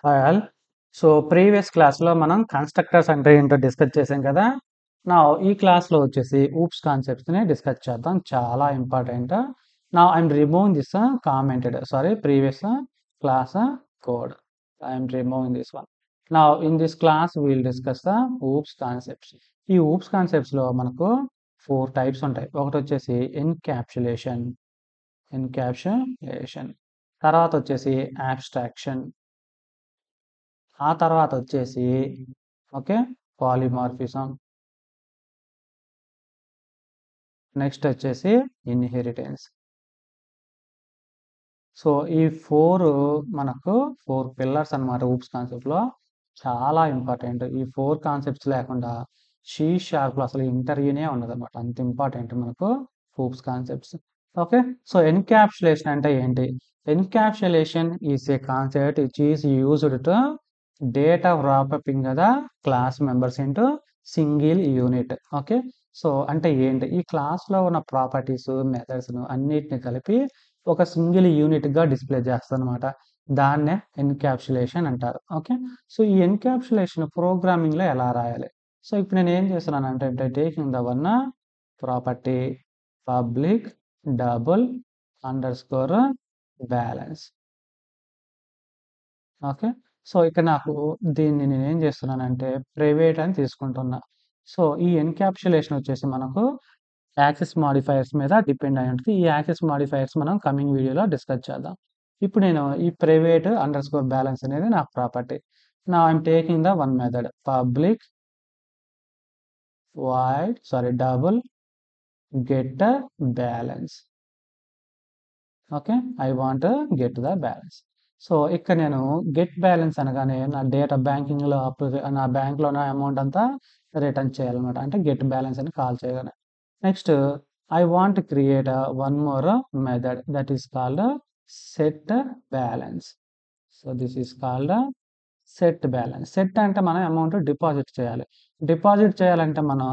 Hi all. So previous క్లాస్లో మనం constructors అంటే ఏంటో డిస్కస్ చేసాం కదా. నా ఈ క్లాస్లో వచ్చేసి ఊప్స్ కాన్సెప్ట్స్ని డిస్కస్ చేద్దాం, చాలా important. Now I'm removing this commented previous class code. I'm removing this one. Now in this class we'll discuss the OOPs concepts. ఈ ఊప్స్ కాన్సెప్ట్స్లో మనకు 4 టైప్స్ ఉంటాయి. ఒకటి వచ్చేసి ఎన్క్యాప్సులేషన్, తర్వాత వచ్చేసి అబ్స్ట్రాక్షన్, ఆ తర్వాత వచ్చేసి పాలిమార్ఫిజం, నెక్స్ట్ వచ్చేసి ఇన్హెరిటెన్స్. సో ఈ 4 పిల్లర్స్ అన్నమాట ఊప్స్ కాన్సెప్ట్లో, చాలా ఇంపార్టెంట్. ఈ 4 కాన్సెప్ట్స్ లేకుండా షీ షార్ప్లో అసలు ఇంటర్వ్యూనే ఉండదు అనమాట, అంత ఇంపార్టెంట్ మనకు ఊప్స్ కాన్సెప్ట్స్. సో ఎన్క్యాప్సులేషన్ అంటే ఏంటి? Encapsulation is a concept which is used to data wrapping కదా class members into single unit. So అంటే ఏంటి? ఈ క్లాస్లో ఉన్న ప్రాపర్టీస్, మెథడ్స్ను అన్నిటిని కలిపి ఒక సింగిల్ యూనిట్గా డిస్ప్లే చేస్తుంది అనమాట. దాన్నే ఎన్క్యాప్సులేషన్ అంటారు. సో ఈ ఎన్క్యాప్సులేషన్ ప్రోగ్రామింగ్లో ఎలా రాయాలి? సో ఇప్పుడు నేను ఏం చేస్తున్నాను అంటే taking the one property public double underscore balance. So ఇక్కడ నాకు దీన్ని నేను ఏం చేస్తున్నానంటే ప్రైవేట్ అని తీసుకుంటున్నా. సో ఈ ఎన్క్యాప్సులేషన్ వచ్చేసి మనకు యాక్సెస్ మాడిఫైయర్స్ మీద డిపెండ్ అయి ఉంటుంది. ఈ యాక్సెస్ మాడిఫైయర్స్ మనం కమింగ్ వీడియోలో డిస్కస్ చేద్దాం. ఇప్పుడు నేను ఈ ప్రైవేట్ అండర్స్కోర్ బ్యాలెన్స్ అనేది నా ప్రాపర్టీ. నా I'm taking the one method public double get balance. I want get the balance. So ఇక్కడ నేను గెట్ బ్యాలెన్స్ అనగానే నా డేటా బ్యాంకింగ్లో నా బ్యాంక్లో ఉన్న అమౌంట్ అంతా రిటర్న్ చేయాలన్నమాట, అంటే గెట్ బ్యాలెన్స్ అని కాల్ చేయగానే. Next I want create one more method that is called set balance. So this is called set balance. Set అంటే మనం అమౌంట్ డిపాజిట్ చేయాలి. డిపాజిట్ చేయాలంటే మనం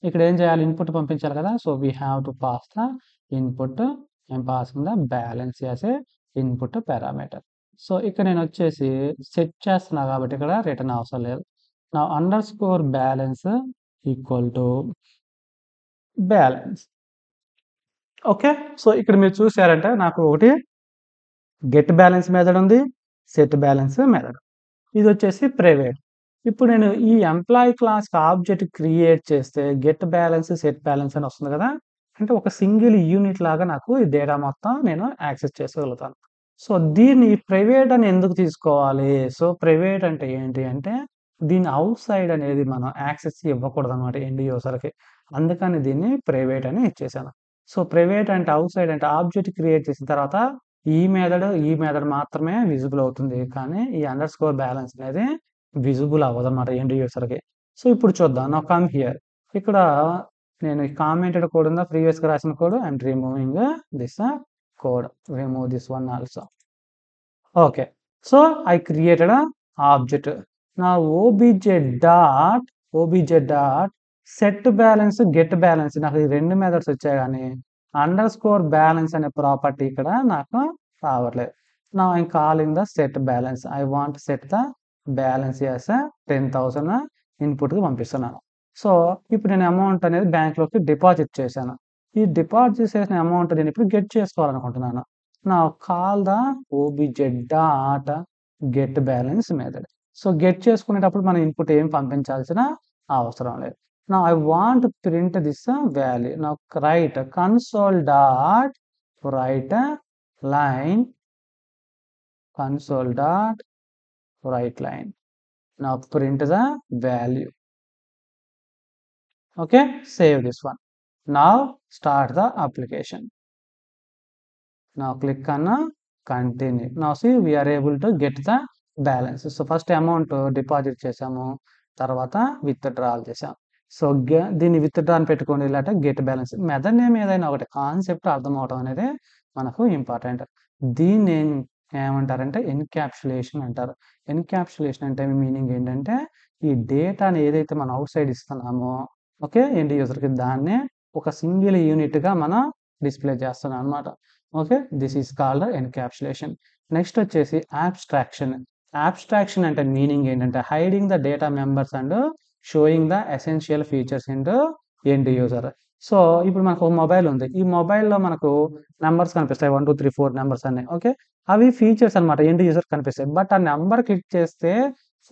ఇక్కడ ఏం చేయాలి? ఇన్పుట్ పంపించాలి కదా. So we have to pass the input. I'm passing the balance as a input parameter. So ఇక్కడ నేను వచ్చేసి సెట్ చేస్తున్నా కాబట్టి ఇక్కడ రిటర్న్ అవసరం లేదు. నా underscore balance equal to balance. So ఇక్కడ మీరు చూసారంటే నాకు ఒకటి గెట్ బ్యాలెన్స్ మెథడ్ ఉంది, సెట్ బ్యాలెన్స్ మెథడ్. ఇది వచ్చేసి ప్రైవేట్. ఇప్పుడు నేను ఈ ఎంప్లాయీ క్లాస్కి ఆబ్జెక్ట్ క్రియేట్ చేస్తే గెట్ బ్యాలెన్స్, సెట్ బ్యాలెన్స్ అని వస్తుంది కదా. అంటే ఒక సింగిల్ యూనిట్ లాగా నాకు ఈ డేటా మొత్తం నేను యాక్సెస్ చేసుకోగలుగుతాను. సో దీన్ని ప్రైవేట్ అని ఎందుకు తీసుకోవాలి? సో ప్రైవేట్ అంటే ఏంటి అంటే దీని అవుట్ సైడ్ అనేది మనం యాక్సెస్ ఇవ్వకూడదు అనమాట ఎండ్ యూజర్కి. అందుకని దీన్ని ప్రైవేట్ అని ఇచ్చేసాను. సో ప్రైవేట్ అంటే అవుట్ సైడ్ అంటే ఆబ్జెక్ట్ క్రియేట్ చేసిన తర్వాత ఈ మెథడ్ మాత్రమే విజిబుల్ అవుతుంది, కానీ ఈ అండర్స్కోర్ బ్యాలెన్స్ అనేది విజిబుల్ అవ్వదు అనమాట ఎండ్ యూజర్కి. సో ఇప్పుడు చూద్దాం. నా కమ్ హియర్. ఇక్కడ నేను కామెంటెడ్ కోడ్ ఉందా, ప్రీవియస్గా రాసిన code, and removing this code, remove this one also. So I created object. Now OBJ dot set balance, get balance, నాకు ఈ 2 మెథడ్స్ వచ్చాయి, కానీ అండర్స్కోర్ బ్యాలెన్స్ అనే ప్రాపర్టీ ఇక్కడ నాకు రావట్లేదు. Now I calling the set balance. I want set the balance as 10,000 ఇన్పుట్కి పంపిస్తున్నాను. సో ఇప్పుడు నేను అమౌంట్ అనేది బ్యాంక్లోకి డిపాజిట్ చేశాను. ఈ డిపాజిట్ చేసిన అమౌంట్ నేను ఇప్పుడు గెట్ చేసుకోవాలనుకుంటున్నాను. నా call the OBJ dot get balance method. So get చేసుకునేటప్పుడు మనం ఇన్పుట్ ఏం పంపించాల్సిన అవసరం లేదు. Now I want to print this value. Now write console dot write line, console dot write line. Now print the value. Save this one. Now start the application. Now click on continue. Now see, we are able to get the balance. So first amount deposit చేసాము, తర్వాత withdrawal చేసాము. So దీన్ని withdraw అని పెట్టుకోండి, ఇలాంటి get balance. Method name ఏదైనా ఒకటి concept అర్థం అవడం అనేది మనకు ఇంపార్టెంట్. దీన్ని ఏమంటారంటే ఎన్క్యాప్సులేషన్ అంటారు. ఎన్క్యాప్సులేషన్ అంటే మీనింగ్ ఏంటంటే ఈ డేటాని ఏదైతే మనం అవుట్ సైడ్ ఇస్తున్నామో ఎండ్ యూజర్కి, దాన్నే ఒక సింగిల్ యూనిట్గా మనం డిస్ప్లే చేస్తున్నాం అనమాట. This is called encapsulation. Next వచ్చేసి అబ్స్ట్రాక్షన్. అబ్స్ట్రాక్షన్ అంటే మీనింగ్ ఏంటంటే hiding the data members and showing the essential features in end user. So ఇప్పుడు మనకు ఒక మొబైల్ ఉంది. ఈ మొబైల్‌లో మనకు నంబర్స్ కనిపిస్తాయి. 1, 2, 3, 4 నంబర్స్ అన్ని. ఓకే. అవి ఫీచర్స్ అన్నమాట. ఎండ్ యూజర్ కనిపిస్తాయి. బట్ ఆ నంబర్ క్లిక్ చేస్తే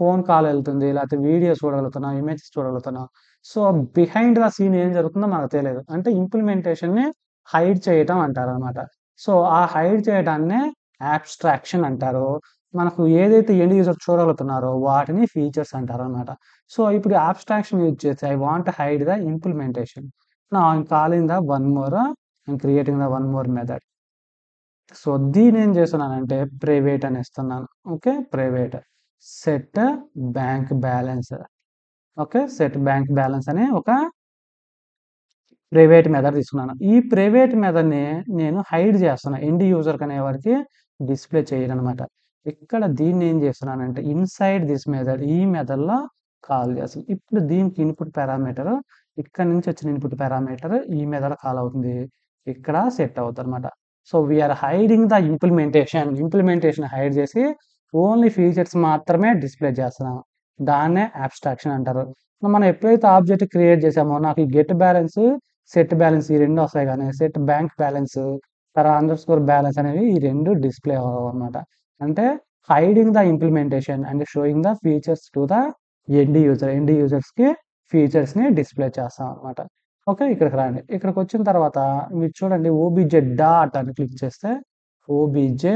ఫోన్ కాల్ ఎళ్తుంది. లేకపోతే వీడియోస్ చూడగలుగుతున్నాం. ఇమేజెస్ చూడగలుగుతున్నాం. సో బిహైండ్ ద సీన్ ఏం జరుగుతుందో మనకు తెలియదు. అంటే ఇంప్లిమెంటేషన్‌ని హైడ్ చేయటం అంటారన్నమాట. సో ఆ హైడ్ చేయడాన్నే అబ్స్ట్రాక్షన్ అంటారు. మనకు ఏదైతే ఎండ్ యూజర్ చూడగలుగుతున్నారో వాటిని ఫీచర్స్ అంటారన్నమాట. సో ఇప్పుడు అబ్స్ట్రాక్షన్ యూజ్ చేసి I want hide the implementation. Now I am calling the one more I creating the one more method. So దీనేం చేస్తున్నానంటే ప్రైవేట్ అని ఇస్తున్నాను. Okay. Private set bank balance. Okay. Set bank balance అనే ఒక private method తీసుకున్నాను. ఈ private మెథడ్‌ని నేను hide చేస్తున్నా. ఎండ్ యూజర్‌కి అనేవాడికి డిస్‌ప్లే చేయననమాట. ఇక్కడ దీన్నేం చేస్తున్నానంటే ఇన్‌సైడ్ దిస్ మెథడ్ ఈ మెథడ్‌లో కాల్ చేస్తున్నాను. ఇప్పుడు దీనికి ఇన్‌పుట్ పారామీటర్ ఇక్కడి నుంచి వచ్చిన ఇన్‌పుట్ పారామీటర్ ఈ మెథడ్ కాల్ అవుతుంది. ఇక్కడ సెట్ అవుద్దనమాట. So we are hiding the implementation. Implementation hide చేసి ఓన్లీ ఫీచర్స్ మాత్రమే డిస్‌ప్లే చేస్తున్నాము. దాన్నే అబ్స్ట్రాక్షన్ అంటారు. మనం ఎప్పుడైతే ఆబ్జెక్ట్ క్రియేట్ చేసామో నాకు ఈ గెట్ బ్యాలెన్స్, సెట్ బ్యాలెన్స్ ఈ 2 వస్తాయి గానీ set bank balance, underscore balance అనేవి ఈ 2 డిస్‌ప్లే అవ్వవన్నమాట. అంటే hiding the implementation and showing the features to the end user. End యూజర్స్‌కి ఫీచర్స్‌ని డిస్‌ప్లే చేస్తాం అన్నమాట. ఓకే. ఇక్కడికి రండి. ఇక్కడికొచ్చిన తర్వాత మీరు చూడండి ఓబీజే డాట్ అని క్లిక్ చేస్తే ఓబీజే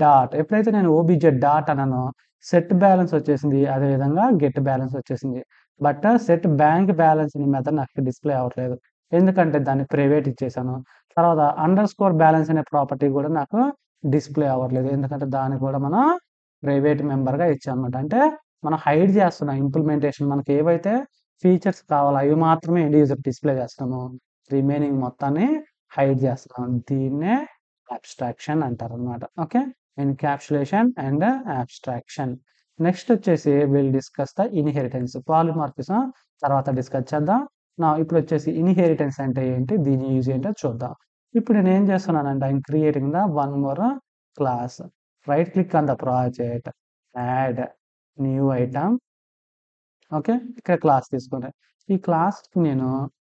డాట్ ఎప్పుడైతే నేను ఓబీజే డాట్ అన్నానో సెట్ బ్యాలెన్స్ వచ్చేసింది. అదే విధంగా గెట్ బ్యాలెన్స్ వచ్చేసింది. బట్ సెట్ బ్యాంక్ బ్యాలెన్స్ అనే మెథడ్ నాకు డిస్‌ప్లే అవ్వట్లేదు. ఎందుకంటే దాన్ని ప్రైవేట్ ఇచ్చేసాను. తర్వాత అండర్‌స్కోర్ బ్యాలెన్స్ అనే ప్రాపర్టీ కూడా నాకు డిస్‌ప్లే అవ్వట్లేదు. ఎందుకంటే దాన్ని కూడా మనం ప్రైవేట్ మెంబర్‌గా ఇచ్చామన్నమాట. అంటే మనం హైడ్ చేస్తున్నాం ఇంప్లిమెంటేషన్ మనకి ఏవైతే ఫీచర్స్ కావాలో అవి మాత్రమే ఎండ్ యూజర్ డిస్‌ప్లే చేస్తున్నాము. రిమైనింగ్ మొత్తాన్ని హైడ్ చేస్తున్నాం. దీన్నే అబ్స్ట్రాక్షన్ అంటారన్నమాట. Okay. Encapsulation and abstraction. Next వచ్చేసి will discuss the inheritance. Polymorphism తర్వాత డిస్కస్ చేద్దాం. ఇప్పుడొచ్చేసి ఇన్‌హెరిటెన్స్ అంటే ఏంటి? దీని యూజ్ ఏంటో చూద్దాం. ఇప్పుడు నేనేం చేస్తున్నానంటే I am creating the one more class. Right click on the project. Add new item. Okay. ఇక్కడ క్లాస్ తీసుకుంటా. ఈ క్లాస్‌కి నేను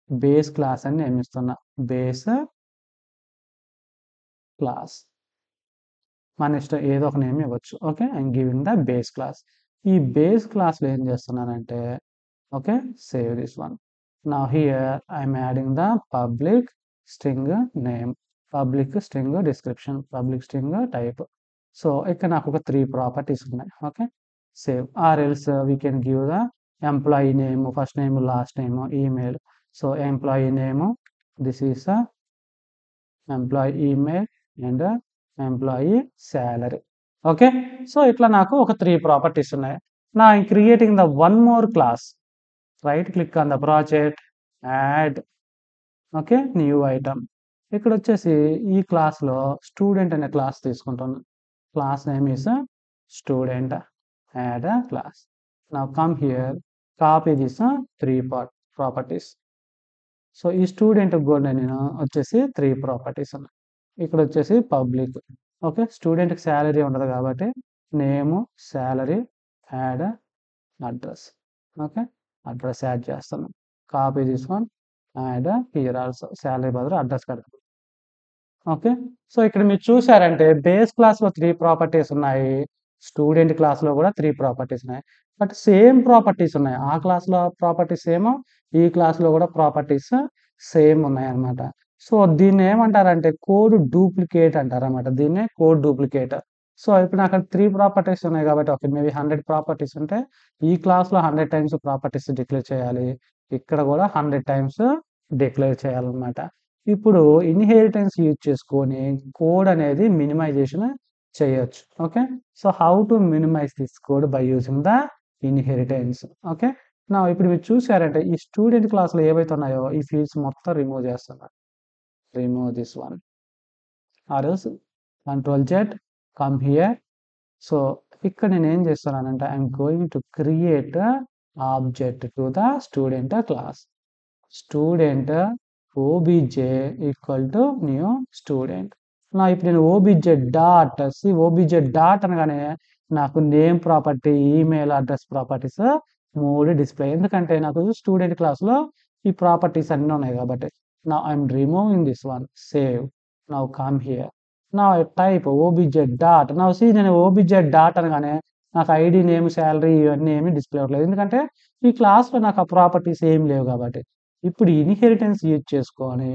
బేస్ క్లాస్ అని నేమ్ ఇస్తున్నా. Base class. మన ఇష్టం ఏదో ఒక నేమ్ ఇవ్వచ్చు. Okay. I am giving the base class. ఈ బేస్ క్లాస్‌లో ఏం చేస్తున్నానంటే okay. Save this one. Now here I am adding the public string name, public string description, public string type. So ఇక్కడ నాకు ఒక 3 ప్రాపర్టీస్ ఉన్నాయి. Okay. Save or else we can give the employee name, first name, last name, email. So employee name this is employee email and employee salary. Okay. So ఇట్లా నాకు ఒక 3 properties ఉన్నాయి. Now I am creating the one more class. Right click on the project, add okay. New item. ఇక్కడొచ్చేసి ఈ క్లాస్‌లో student అనే class తీసుకుంటాను. Class name is student. Add a class. Now come here, copy this 3 properties. So ఈ student కూడా నేను వచ్చేసి 3 properties ఉన్నాయి. ఇక్కడ వచ్చేసి పబ్లిక్. ఓకే. స్టూడెంట్‌కి సాలరీ ఉండదు కాబట్టి name, salary, add address. Okay. Address add చేస్తాను. Copy this one, add here also salary బదులు అడ్రస్ పెడతాను. ఓకే. సో ఇక్కడ మీరు చూసారంటే బేస్ క్లాస్‌లో 3 ప్రాపర్టీస్ ఉన్నాయి. స్టూడెంట్ క్లాస్‌లో కూడా 3 ప్రాపర్టీస్ ఉన్నాయి. బట్ సేమ్ ప్రాపర్టీస్ ఉన్నాయి. ఆ క్లాస్‌లో ప్రాపర్టీస్ సేమ్, ఈ క్లాస్‌లో కూడా ప్రాపర్టీస్ సేమ్ ఉన్నాయన్నమాట. సో దీన్ని ఏమంటారంటే కోడ్ డూప్లికేట్ అంటారన్నమాట. దీన్నే కోడ్ డూప్లికేట్. సో ఇప్పుడు నాకు అక్కడ 3 ప్రాపర్టీస్ ఉన్నాయి కాబట్టి ఓకే. మేబీ 100 ప్రాపర్టీస్ ఉంటే ఈ క్లాస్‌లో 100 టైమ్స్ ప్రాపర్టీస్ డిక్లేర్ చేయాలి. ఇక్కడ కూడా 100 టైమ్స్ డిక్లేర్ చేయాలన్నమాట. ఇప్పుడు ఇన్‌హెరిటెన్స్ యూజ్ చేసుకొని కోడ్ అనేది మినిమైజేషన్ చేయొచ్చు. Okay. So how to minimize this code by using the inheritance. Okay. Now ఇప్పుడు మీరు చూసారంటే ఈ స్టూడెంట్ క్లాస్‌లో ఏవైతే ఉన్నాయో ఈ ఫీల్డ్స్ మొత్తం రిమూవ్ చేస్తున్నా. Remove this one. Or else control Z come here. So ఇక్కడ నేనేం చేస్తున్నానంటే I am going to create object to the student class. Student obj equal to new student. నా ఇప్పుడు నేను ఓబిజెడ్ డాట్ ఓబిజెడ్ డాట్ అనగానే నాకు name property, email address properties 3 display. ఎందుకంటే నాకు స్టూడెంట్ క్లాస్‌లో ఈ ప్రాపర్టీస్ అన్నీ ఉన్నాయి కాబట్టి. Now I'm removing this one. Save. Now come here. Now I type OBJ dot. Now see నేను ఓబిజెడ్ డాట్ అనగానే నాకు ఐడీ, నేమ్, సాలరీ ఇవన్నీ ఏమి డిస్ప్లే అవ్వట్లేదు. ఎందుకంటే ఈ క్లాస్‌లో నాకు ఆ ప్రాపర్టీస్ ఏమి లేవు కాబట్టి. ఇప్పుడు ఇన్‌హెరిటెన్స్ యూజ్ చేసుకొని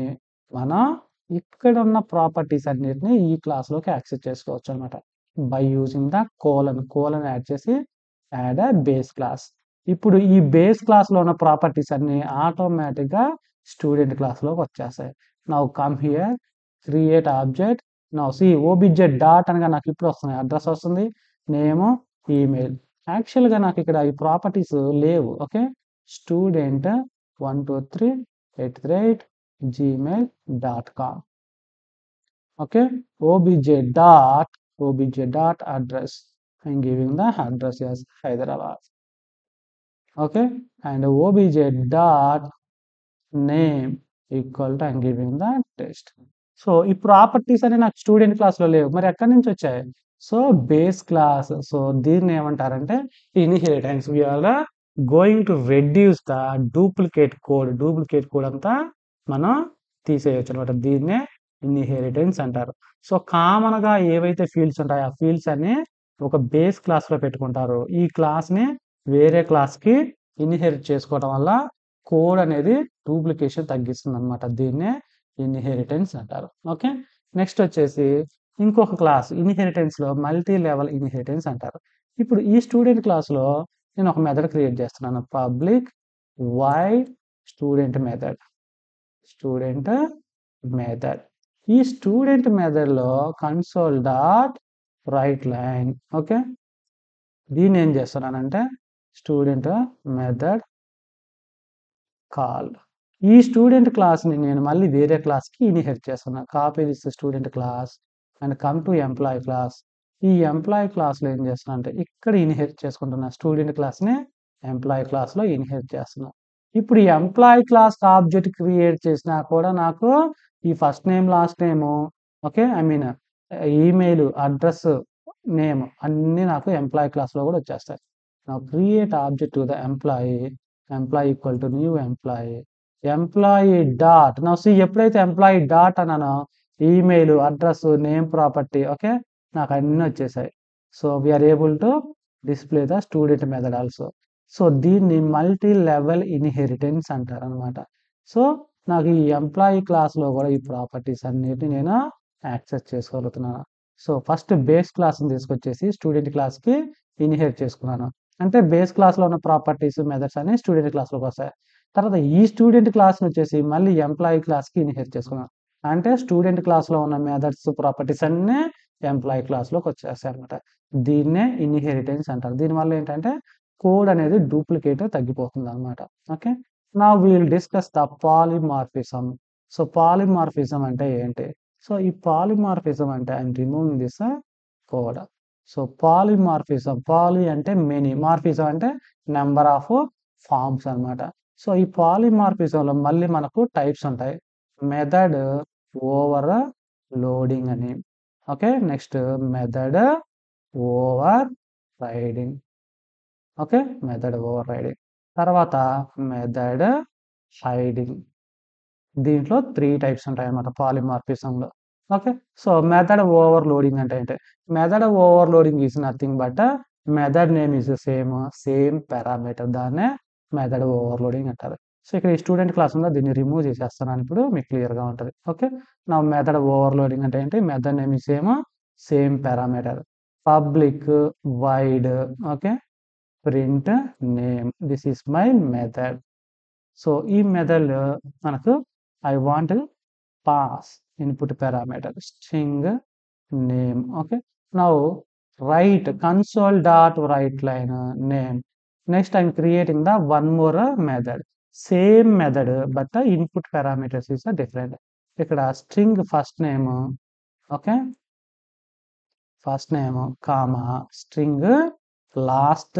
మనం ఇక్కడ ఉన్న ప్రాపర్టీస్ అన్నిటిని ఈ క్లాస్‌లోకి యాక్సెస్ చేసుకోవచ్చు అనమాట. By using the colon add చేసి యాడ్ ఎ బేస్ క్లాస్. ఇప్పుడు ఈ బేస్ క్లాస్‌లో ఉన్న ప్రాపర్టీస్ అన్నీ ఆటోమేటిక్‌గా స్టూడెంట్ క్లాస్‌లోకి వచ్చేస్తాయి. Now come here, create object. Now see OBJ dot అనగా నాకు ఇప్పుడు వస్తున్నాయి. అడ్రస్ వస్తుంది, నేము, ఈమెయిల్. యాక్చువల్‌గా నాకు ఇక్కడ ఈ ప్రాపర్టీస్ లేవు. Okay. Student 123@gmail.com. okay, obj dot address. I'm giving the address as Hyderabad. Okay, and obj dot name equal to I'm giving the test. So ఈ ప్రాపర్టీస్ అని నాకు స్టూడెంట్ క్లాస్‌లో లేవు. మరి ఎక్కడి నుంచి వచ్చాయి? So base class. సో దీన్ని ఏమంటారంటే inheritance. We are going to reduce the duplicate code. Duplicate code అంతా మనం తీసేయొచ్చు అనమాట. దీన్నే ఇన్‌హెరిటెన్స్ అంటారు. సో కామన్‌గా ఏవైతే ఫీల్డ్స్ ఉంటాయో ఆ ఫీల్డ్స్ అన్ని ఒక బేస్ క్లాస్‌లో పెట్టుకుంటారు. ఈ క్లాస్‌ని వేరే క్లాస్‌కి ఇన్‌హెరిట్ చేసుకోవడం వల్ల కోడ్ అనేది డూప్లికేషన్ తగ్గిస్తుందనమాట. దీన్నే ఇన్‌హెరిటెన్స్ అంటారు. ఓకే. నెక్స్ట్ వచ్చేసి ఇంకొక క్లాస్ ఇన్‌హెరిటెన్స్‌లో మల్టీ లెవెల్ ఇన్‌హెరిటెన్స్ అంటారు. ఇప్పుడు ఈ స్టూడెంట్ క్లాస్‌లో నేను ఒక మెథడ్ క్రియేట్ చేస్తున్నాను. Public wide student method. Student method. ఈ స్టూడెంట్ మెథడ్‌లో console dot right line. Okay. దీన్ని ఏం చేస్తున్నానంటే స్టూడెంట్ మెథడ్ కాల్. ఈ స్టూడెంట్ క్లాస్‌ని నేను మళ్ళీ వేరే క్లాస్‌కి ఇన్‌హెరిట్ చేస్తున్నా. Copy this student class and come to employee class. ఈ ఎంప్లాయీ క్లాస్‌లో ఏం చేస్తున్నా అంటే ఇక్కడ ఇన్‌హెరిట్ చేసుకుంటున్నా. స్టూడెంట్ క్లాస్‌ని ఎంప్లాయీ క్లాస్‌లో ఇన్‌హెరిట్ చేస్తున్నా. ఇప్పుడు ఈ ఎంప్లాయీ క్లాస్‌కి ఆబ్జెక్ట్ క్రియేట్ చేసినా కూడా నాకు ఈ first name, last name, okay, I mean email, address, name అన్నీ నాకు ఎంప్లాయీ క్లాస్‌లో కూడా వచ్చేస్తాయి. Now create object to the employee equal to new employee dot. Now see ఎప్పుడైతే ఎంప్లాయీ డాట్ అన్నానో email, address, name property, okay, నాకు అన్నీ వచ్చేసాయి. So we are able to display the student method also. సో దీన్ని మల్టీ లెవెల్ ఇన్‌హెరిటెన్స్ అంటారు అనమాట. So నాకు ఈ ఎంప్లాయీ క్లాస్‌లో కూడా ఈ ప్రాపర్టీస్ అన్నిటిని నేను యాక్సెస్ చేసుకోగలుగుతున్నాను. సో ఫస్ట్ బేస్ క్లాస్‌ని తీసుకొచ్చేసి స్టూడెంట్ క్లాస్‌కి ఇన్‌హెరిట్ చేసుకున్నాను. అంటే బేస్ క్లాస్‌లో ఉన్న ప్రాపర్టీస్, మెథడ్స్ అన్ని స్టూడెంట్ క్లాస్‌లోకి వస్తాయి. తర్వాత ఈ స్టూడెంట్ క్లాస్‌ని వచ్చేసి మళ్ళీ ఎంప్లాయీ క్లాస్‌కి ఇన్‌హెరిట్ చేసుకున్నాను. అంటే స్టూడెంట్ క్లాస్‌లో ఉన్న మెథడ్స్, ప్రాపర్టీస్ అన్నీ ఎంప్లాయీ క్లాస్‌లోకి వచ్చేస్తాయి అనమాట. దీన్నే ఇన్‌హెరిటెన్స్ అంటారు. దీనివల్ల ఏంటంటే కోడ్ అనేది డూప్లికేట్ తగ్గిపోతుందనమాట. Okay. Now we will discuss the polymorphism. So polymorphism అంటే ఏంటి? సో ఈ పాలిమార్ఫిజం అంటే I am removing this code. So polymorphism, poly అంటే మెనీ, మార్ఫిజం అంటే నెంబర్ ఆఫ్ ఫార్మ్స్ అనమాట. సో ఈ పాలిమార్ఫిజంలో మళ్ళీ మనకు టైప్స్ ఉంటాయి. మెథడ్ ఓవర్ లోడింగ్ అని, okay, next method overriding, okay, method over riding, తర్వాత మెథడ్ హైడింగ్. దీంట్లో 3 టైప్స్ ఉంటాయన్నమాట పాలిమార్ఫిజంలో. Okay. So method overloading అంటే ఏంటి? Method overloading is nothing but method name is same parameter. దాన్నే method overloading అంటారు. So ఇక్కడ ఈ స్టూడెంట్ క్లాస్ ఉందో దీన్ని రిమూవ్ చేసేస్తున్నాను. ఇప్పుడు మీకు క్లియర్‌గా ఉంటది. Okay. Now method overloading అంటే ఏంటి? Method name is same parameter. Public wide, okay, print name. This is my method. So ఈ మెథడ్ మనకు I want pass input parameter string name. Okay. Now write console.writeLine name. Next I'm creating the one more method. Same method but the input parameters is different. ఇక్కడ string first name, okay, first name, comma, string last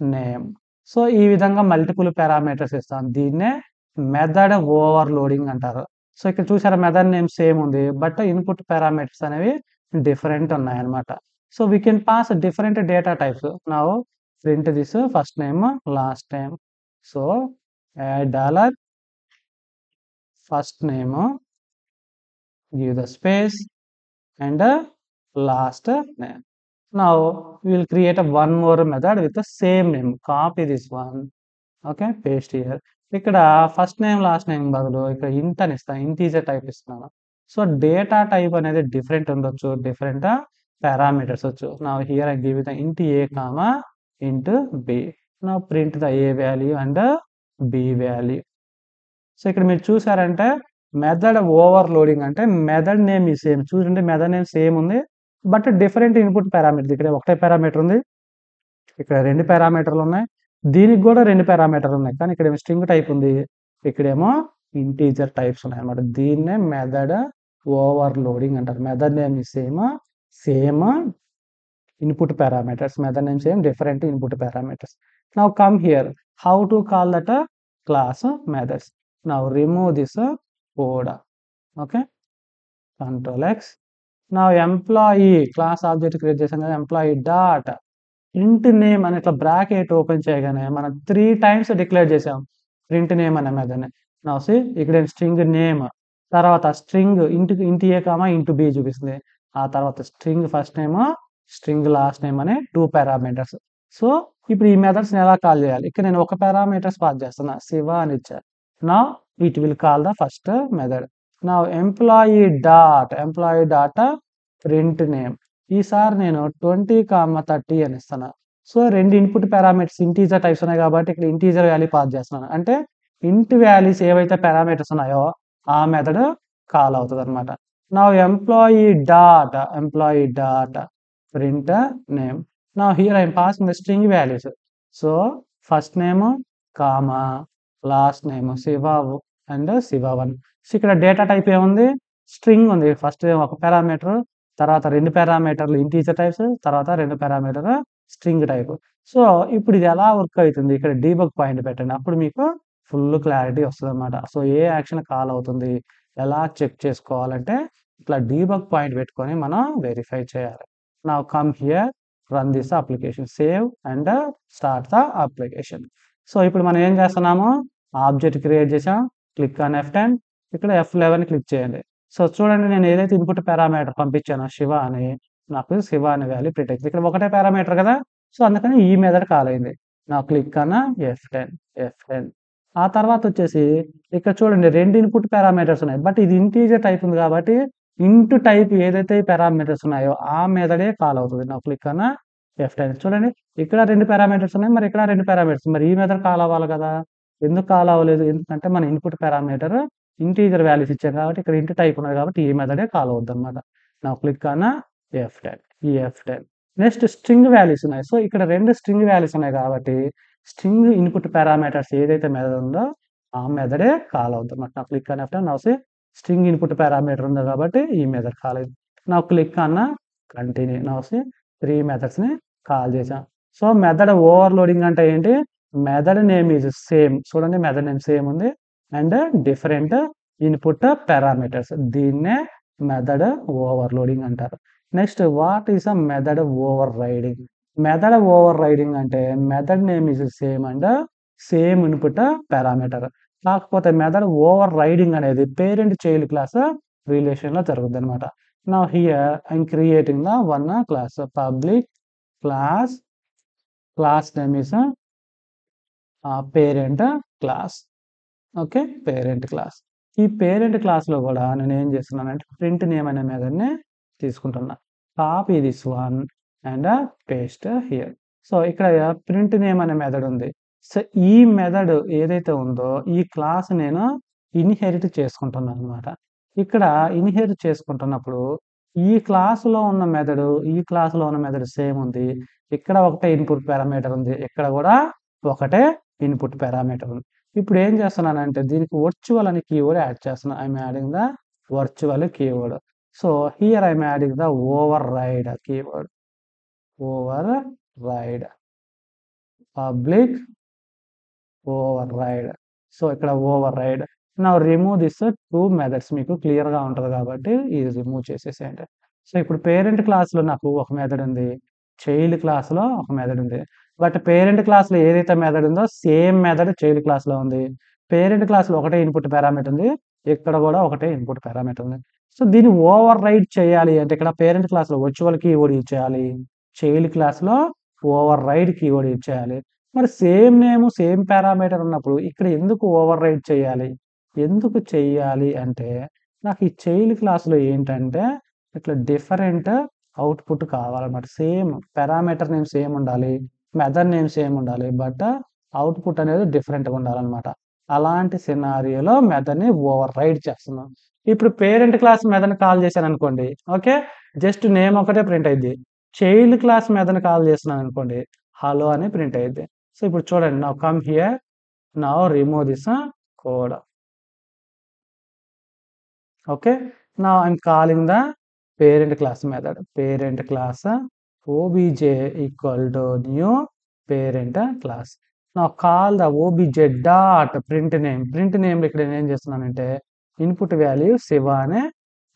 name. So ఈ విధంగా multiple parameters ఇస్తాం. దీన్నే method overloading అంటారు. So ఇక్కడ చూసారా method name same ఉంది, but input parameters అనేవి డిఫరెంట్ ఉన్నాయన్నమాట. So we can pass different data types. Now print this first name last name. So add $first name, give the space and last name. Now we will create one more method with the same name. Copy this one. Okay, paste here. ఇక్కడ first name last name బదులు ఇక్కడ int అని ఇస్తాను, integer type ఇస్తున్నాను. So data type అనేది different ఉండొచ్చు, different parameters వచ్చు. Now here I give the int A comma int B. Now print the A value and B value. So ఇక్కడ మీరు చూసారంటే మెథడ్ ఓవర్లోడింగ్ అంటే మెథడ్ నేమ్ ఈ same. చూడండి మెథడ్ నేమ్ సేమ్ ఉంది, బట్ డిఫరెంట్ ఇన్పుట్ పారామీటర్. ఇక్కడ ఒకటే parameter ఉంది, ఇక్కడ 2 పారామీటర్లు ఉన్నాయి, దీనికి కూడా 2 పారామీటర్లు ఉన్నాయి. కానీ ఇక్కడ స్ట్రింగ్ టైప్ ఉంది, ఇక్కడేమో ఇంటీజర్ టైప్స్ ఉన్నాయి అన్నమాట. దీన్నే మెథడ్ ఓవర్లోడింగ్ అంటారు. మెథడ్ నేమ్ ఈ same input parameters, method name same, different input parameters. Now come here, how to call that class methods. Now remove this code. Okay, Control X. Now employee class object create చేసాం కదా, employee dot print name అని ఇట్లా bracket open చేయగానే మనం 3 times declare చేసాం print name అనే method. Now see ఇక్కడ string name, తర్వాత స్ట్రింగ్ ఇంటి ఏ కామా ఇంటూ బి చూపిస్తుంది, ఆ తర్వాత string first name string last name అనే 2 పారామీటర్స్. సో ఇప్పుడు ఈ మెథడ్స్ని ఎలా కాల్ చేయాలి? ఇక్కడ నేను ఒక పారామీటర్స్ పాస్ చేస్తున్నా, శివ అని ఇచ్చారు. Now it will call the first method. Now employee dot print name. ఈసారి నేను 20,30 అని ఇస్తాను. So 2 input parameters integer types ఉన్నాయి కాబట్టి ఇక్కడ ఇంటీజర్ వాల్యూ పాస్ చేస్తున్నాను. అంటే ఇంట్ వాల్యూస్ ఏవైతే పారామీటర్స్ ఉన్నాయో ఆ మెథడ్ కాల్ అవుతుంది అనమాట. Now employee dot print name. Now here I am passing the string values. So first name comma last name Shiva and శివ1. సో ఇక్కడ డేటా టైప్ ఏముంది? స్ట్రింగ్ ఉంది. ఫస్ట్ ఒక పారామీటర్, తర్వాత 2 పారామీటర్లు ఇంటీజర్ టైప్స్, తర్వాత 2 పారామీటర్ స్ట్రింగ్ టైప్. సో ఇప్పుడు ఇది ఎలా వర్క్ అవుతుంది? ఇక్కడ డీబగ్ పాయింట్ పెట్టండి, అప్పుడు మీకు ఫుల్ క్లారిటీ వస్తుంది అనమాట. సో ఏ యాక్షన్ కాల్ అవుతుంది, ఎలా చెక్ చేసుకోవాలంటే ఇట్లా డీబగ్ పాయింట్ పెట్టుకొని మనం వెరిఫై చేయాలి. Now come here, run this application, save and start the application. So ఇప్పుడు మనం ఏం చేస్తున్నాము, ఆబ్జెక్ట్ క్రియేట్ చేసాం, క్లిక్ ఆన్ F10, ఇక్కడ F11 క్లిక్ చేయండి. సో చూడండి నేను ఏదైతే ఇన్పుట్ పారామీటర్ పంపించానో శివ అని, నాకు శివ అనే వాల్యూ ప్రింట్ అయింది. ఇక్కడ ఒకటే పారామీటర్ కదా, సో అందుకని ఈ మెథడ్ కాల్ అయింది. నా క్లిక్ అన్న F10. ఆ తర్వాత వచ్చేసి ఇక్కడ చూడండి 2 ఇన్పుట్ పారామీటర్స్ ఉన్నాయి, బట్ ఇది ఇంటీజర్ టైప్ ఉంది కాబట్టి ఇంటూ టైప్ ఏదైతే పారామీటర్స్ ఉన్నాయో ఆ మెథడే కాల్ అవుతుంది. నా క్లిక్ అన్న F10. చూడండి ఇక్కడ 2 పారామీటర్స్ ఉన్నాయి, మరి ఇక్కడ 2 పారామీటర్స్, మరి ఈ మెథడ్ కాల్ అవ్వాలి కదా, ఎందుకు కాల్ అవ్వలేదు? ఎందుకంటే మన ఇన్పుట్ పారామీటర్ ఇంటీజర్ వాల్యూస్ ఇచ్చాం కాబట్టి ఇక్కడ ఇంటి టైప్ ఉన్నది కాబట్టి ఈ మెథడే కాల్ అవుద్ది అనమాట. నా click on F10. Next string values ఉన్నాయి. సో ఇక్కడ 2 స్ట్రింగ్ వాల్యూస్ ఉన్నాయి కాబట్టి స్ట్రింగ్ ఇన్పుట్ పారామీటర్స్ ఏదైతే మెథడ్ ఉందో ఆ మెథడే కాల్ అవుద్ది అనమాట. నా క్లిక్ ఆన్ F10. నా స్ట్రింగ్ ఇన్పుట్ పారామీటర్ ఉంది కాబట్టి ఈ మెథడ్ కాల్ అయింది. నా క్లిక్ ఆన్ కంటిన్యూ. నా 3 మెథడ్స్ని కాల్ చేసాం. సో మెథడ్ ఓవర్లోడింగ్ అంటే ఏంటి? Method name is same. చూడండి మెథడ్ నేమ్ సేమ్ ఉంది అండ్ డిఫరెంట్ ఇన్పుట్ పారామీటర్స్, దీన్నే మెథడ్ ఓవర్లోడింగ్ అంటారు. Next what is a method overriding? Method overriding అంటే method name is same and same input parameter, కాకపోతే method overriding అనేది parent child class రిలేషన్లో జరుగుతుంది అనమాట. నా here I'm creating the one class, public class name is parent class. Okay, parent class. ఈ parent క్లాస్లో కూడా నేను ఏం చేస్తున్నానంటే ప్రింట్ నేమ్ అనే మెథడ్ని తీసుకుంటున్నా. Copy this one and paste here. So ఇక్కడ ప్రింట్ నేమ్ అనే మెథడ్ ఉంది. సో ఈ మెథడ్ ఏదైతే ఉందో ఈ క్లాస్ నేను ఇన్హెరిట్ చేసుకుంటున్నాను అనమాట. ఇక్కడ ఇన్హెరిట్ చేసుకుంటున్నప్పుడు ఈ క్లాసులో ఉన్న మెథడ్ ఈ క్లాసులో ఉన్న మెథడ్ సేమ్ ఉంది. ఇక్కడ ఒకటే ఇన్పుట్ పారామీటర్ ఉంది, ఇక్కడ కూడా ఒకటే ఇన్పుట్ పారామీటర్ ఉంది. ఇప్పుడు ఏం చేస్తున్నానంటే దీనికి వర్చువల్ అనే కీవర్డ్ యాడ్ చేస్తున్నాను. I'm adding the virtual keyword. So here I'm adding the override keyword. Override, public override. So ఇక్కడ override now remove this 2 methods మీకు క్లియర్‌గా ఉంటది కాబట్టి ఇది రిమూవ్ చేసేసేయండి. సో, ఇప్పుడు పేరెంట్ క్లాస్‌లో నాకు ఒక మెథడ్ ఉంది. చైల్డ్ క్లాస్‌లో ఒక మెథడ్ ఉంది. బట్ పేరెంట్ క్లాస్‌లో ఏదైతే మెథడ్ ఉందో సేమ్ మెథడ్ చైల్డ్ క్లాస్‌లో ఉంది. పేరెంట్ క్లాస్‌లో ఒకటే ఇన్‌పుట్ పారామీటర్ ఉంది. ఇక్కడ కూడా ఒకటే ఇన్‌పుట్ పారామీటర్ ఉంది. సో, దీన్ని ఓవర్ రైడ్ చేయాలి అంటే ఇక్కడ పేరెంట్ క్లాస్‌లో వర్చువల్ కీవర్డ్ యూజ్ చేయాలి. చైల్డ్ క్లాస్‌లో ఓవర్ రైడ్ కీవర్డ్ యూజ్ చేయాలి. మరి సేమ్ నేమ్, సేమ్ పారామీటర్ ఉన్నప్పుడు ఇక్కడ ఎందుకు ఓవర్ రైడ్ చేయాలి? ఎందుకు చెయ్యాలి అంటే, నాకు ఈ చైల్డ్ క్లాస్‌లో ఏంటంటే, ఇట్లా డిఫరెంట్ అవుట్‌పుట్ కావాలన్నమాట. సేమ్ పారామీటర్ నేమ్ సేమ్ ఉండాలి. మెథడ్ నేమ్ సేమ్ ఉండాలి. బట్ అవుట్‌పుట్ అనేది డిఫరెంట్‌గా ఉండాలన్నమాట. అలాంటి సినారియోలో మెథడ్‌ని ఓవర్ రైడ్ చేస్తున్నాం. ఇప్పుడు పేరెంట్ క్లాస్ మెథడ్‌ని కాల్ చేశాననుకోండి. ఓకే. జస్ట్ నేమ్ ఒకటే ప్రింట్ అయిద్ది. చైల్డ్ క్లాస్ మెథడ్‌ని కాల్ చేస్తున్నాననుకోండి. హలో అని ప్రింట్ అయిద్ది. సో, ఇప్పుడు చూడండి. Now come here. Now remove this code. Okay, now I'm calling the parent class method. Parent class obj equal to new parent class. Now call the obj dot print name. Print name ఇక్కడ నేను ఏం చేస్తున్నానంటే input value Shiva అనే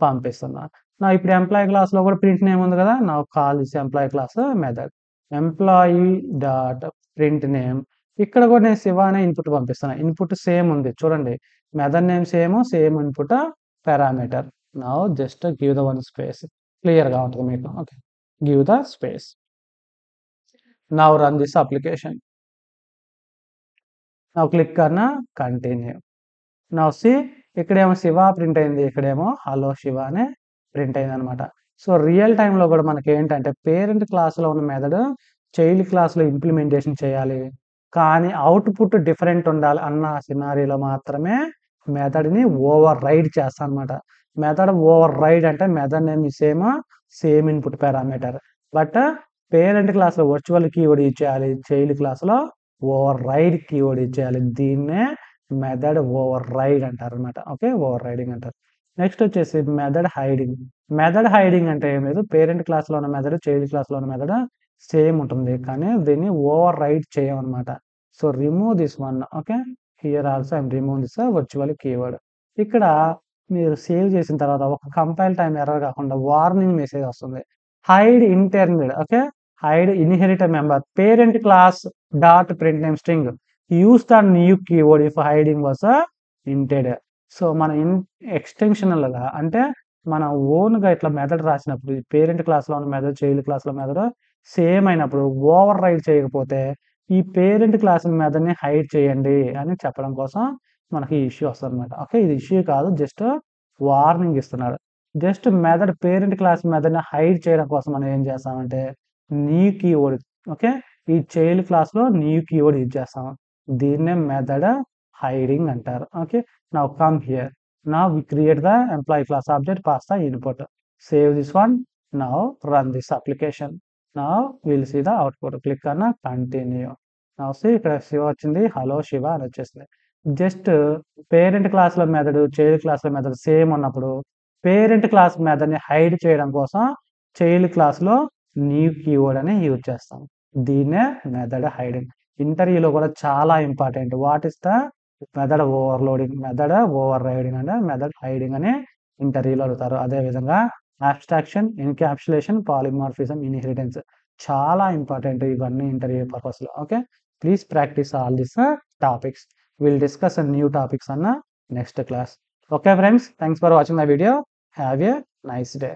పంపిస్తున్నా. నా ఇప్పుడు employee class లో కూడా print name ఉంది కదా. నా call this employee class method employee dot print name. ఇక్కడ కూడా నేను శివ అనే ఇన్పుట్ పంపిస్తున్నా. ఇన్పుట్ సేమ్ ఉంది చూడండి. Method name same input parameter. Now just give the one space. Clear గా ఉంటుంది మీకు. Okay. Give the space. Now run this application. Now click on continue. Now see ఇక్కడేమో శివ ప్రింట్ అయింది. ఇక్కడేమో హలో శివ అనే print అయింది అనమాట. సో రియల్ టైంలో కూడా మనకి ఏంటంటే పేరెంట్ క్లాస్లో ఉన్న మెథడ్ చైల్డ్ క్లాస్లో ఇంప్లిమెంటేషన్ చేయాలి. కానీ అవుట్పుట్ డిఫరెంట్ ఉండాలి అన్న సినారీలో మాత్రమే మెథడ్ని ఓవర్ రైడ్ చేస్తాను అనమాట. మెథడ్ ఓవర్ రైడ్ అంటే method name same input parameter. But parent క్లాస్లో వర్చువల్ కీవర్డ్ యూజ్ చేయాలి. చైల్డ్ క్లాస్లో ఓవర్ రైడ్ కీవర్డ్ యూజ్ చేయాలి. దీన్నే మెథడ్ ఓవర్ రైడ్ అంటారు అనమాట. ఓకే, ఓవర్ రైడింగ్ అంటారు. నెక్స్ట్ వచ్చేసి మెథడ్ హైడింగ్. మెథడ్ హైడింగ్ అంటే ఏం లేదు, పేరెంట్ క్లాస్లో ఉన్న మెథడ్ చైల్డ్ క్లాస్లో ఉన్న మెథడ్ సేమ్ ఉంటుంది, కానీ దీన్ని ఓవర్ రైడ్ చేయమన్నమాట. So remove this one. Okay, here also I'm remove this virtual keyword. ఇక్కడ మీరు సేవ్ చేసిన తర్వాత ఒక కంపైల్ టైం ఎర్రర్ కాకుండా వార్నింగ్ మెసేజ్ వస్తుంది. Hide internal. Okay, hide inheriter member parent class dot print name string use the new keyword if hiding was intended. So మన ఎక్స్టెన్షనల్గా అంటే మన ఓన్గా ఇట్లా మెథడ్ రాసినప్పుడు పేరెంట్ క్లాస్లో ఉన్న మెథడ్ చైల్డ్ క్లాస్లో మెథడ్ సేమ్ అయినప్పుడు ఓవర్ రైడ్ చేయకపోతే ఈ పేరెంట్ క్లాస్ మెథడ్ని హైడ్ చేయండి అని చెప్పడం కోసం మనకి ఇష్యూ వస్తుంది అనమాట. ఓకే, ఇది ఇష్యూ కాదు, జస్ట్ వార్నింగ్ ఇస్తున్నాడు. జస్ట్ మెథడ్ పేరెంట్ క్లాస్ మెథడ్ని హైడ్ చేయడం కోసం మనం ఏం చేస్తామంటే న్యూ కీవర్డ్. ఓకే, ఈ చైల్డ్ క్లాస్లో న్యూ కీవర్డ్ యూజ్ చేస్తాం. దీన్నే మెథడ్ హైడింగ్ అంటారు. Okay, now come here. Now we create the employee class object, pass the input. Save this one. Now run this application. Now we'll see the output. Click on continue. Now see ఇక్కడ శివ వచ్చింది, hello Shiva అని వచ్చేసింది. Just parent క్లాస్లో method child క్లాస్లో method same ఉన్నప్పుడు parent class మెథడ్ని hide చేయడం కోసం చైల్డ్ క్లాస్లో న్యూ కీవర్డ్ అని యూజ్ చేస్తాం. దీన్నే మెథడ్ హైడింగ్. ఇంటర్వ్యూలో కూడా చాలా important. What is the method overloading, method overriding అంటే మెథడ్ హైడింగ్ అని ఇంటర్వ్యూలో అడుగుతారు. అదేవిధంగా అబ్స్ట్రాక్షన్, ఎన్క్యాప్సులేషన్, పాలిమార్ఫిజం, ఇన్హెరిటెన్స్ చాలా ఇంపార్టెంట్ ఇవన్నీ ఇంటర్వ్యూ పర్పస్లో. Okay, please practice all this topics. Will discuss new topics అన్న next class. Okay friends, thanks for watching my video. Have a nice day.